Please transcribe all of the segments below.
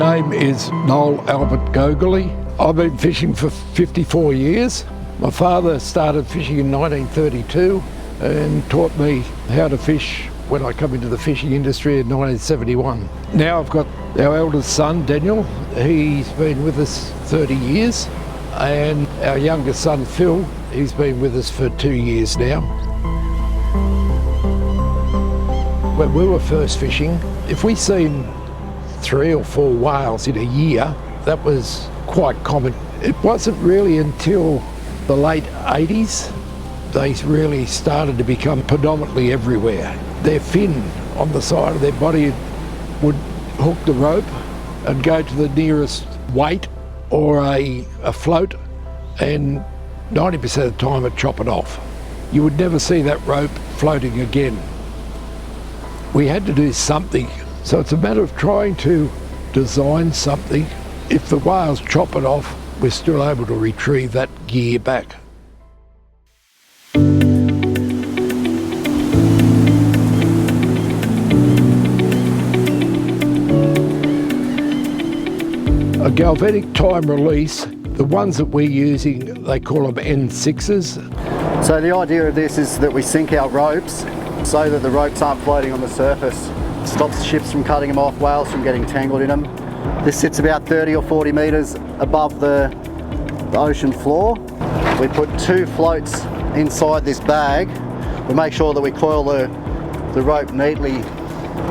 name is Noel Albert Gogerlys. I've been fishing for 54 years. My father started fishing in 1932 and taught me how to fish when I come into the fishing industry in 1971. Now I've got our eldest son, Daniel. He's been with us 30 years. And our youngest son, Phil, he's been with us for 2 years now. When we were first fishing, if we seen 3 or 4 whales in a year, that was quite common. It wasn't really until the late 80s they really started to become predominantly everywhere. Their fin on the side of their body would hook the rope and go to the nearest weight or a float, and 90% of the time it'd chop it off. You would never see that rope floating again. We had to do something, so it's a matter of trying to design something. If the whales chop it off, we're still able to retrieve that gear back. A Galvanic Time Release, the ones that we're using, they call them N6s. So the idea of this is that we sink our ropes so that the ropes aren't floating on the surface. It stops ships from cutting them off, whales from getting tangled in them. This sits about 30 or 40 metres above the ocean floor. We put 2 floats inside this bag. We make sure that we coil the rope neatly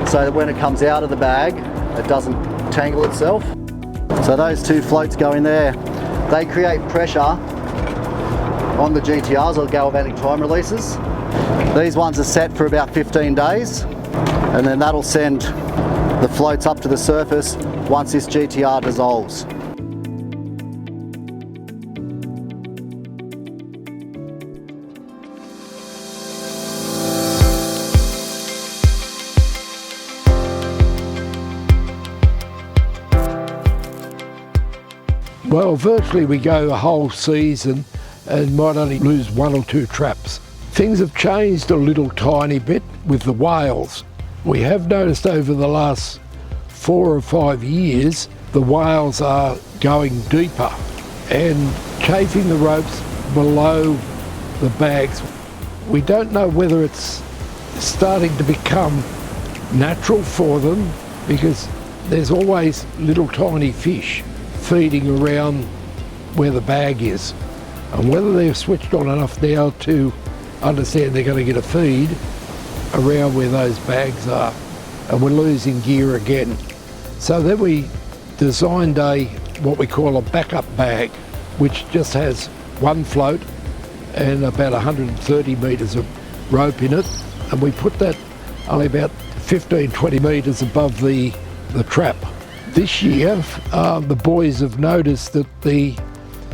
so that when it comes out of the bag, it doesn't tangle itself. So those 2 floats go in there. They create pressure on the GTRs, or Galvanic Time Releases. These ones are set for about 15 days, and then that'll send the floats up to the surface once this GTR dissolves. Well, virtually we go a whole season and might only lose 1 or 2 traps. Things have changed a little tiny bit with the whales. We have noticed over the last 4 or 5 years, the whales are going deeper and chafing the ropes below the bags. We don't know whether it's starting to become natural for them, because there's always little tiny fish feeding around where the bag is, and whether they've switched on enough now to understand they're going to get a feed around where those bags are, and we're losing gear again. So then we designed what we call a backup bag, which just has 1 float and about 130 metres of rope in it, and we put that only about 15-20 metres above the trap. This year, the boys have noticed that the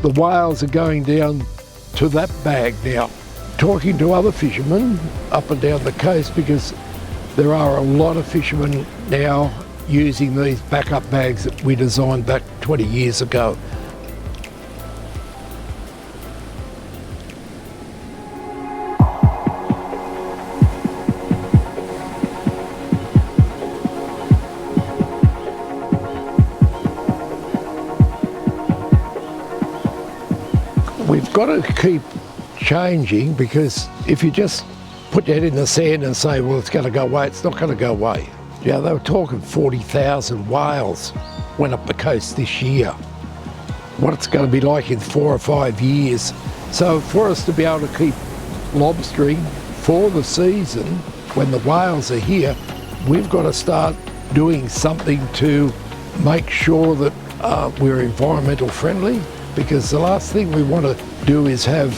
whales are going down to that bag now. Talking to other fishermen up and down the coast, because there are a lot of fishermen now using these backup bags that we designed back 20 years ago. We've got to keep changing, because if you just put your head in the sand and say, well, it's going to go away, it's not going to go away. Yeah, they were talking 40,000 whales went up the coast this year. What it's going to be like in 4 or 5 years. So for us to be able to keep lobstering for the season, when the whales are here, we've got to start doing something to make sure that we're environmental friendly, because the last thing we want to do is have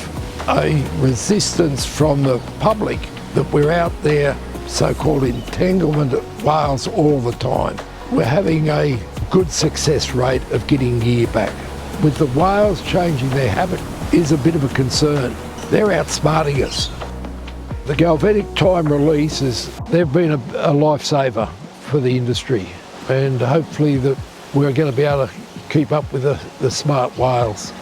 a resistance from the public that we're out there so-called entanglement of whales all the time. We're having a good success rate of getting gear back. With the whales changing their habit is a bit of a concern. They're outsmarting us. The Galvanic Time Release, they've been a lifesaver for the industry, and hopefully that we're going to be able to keep up with the smart whales.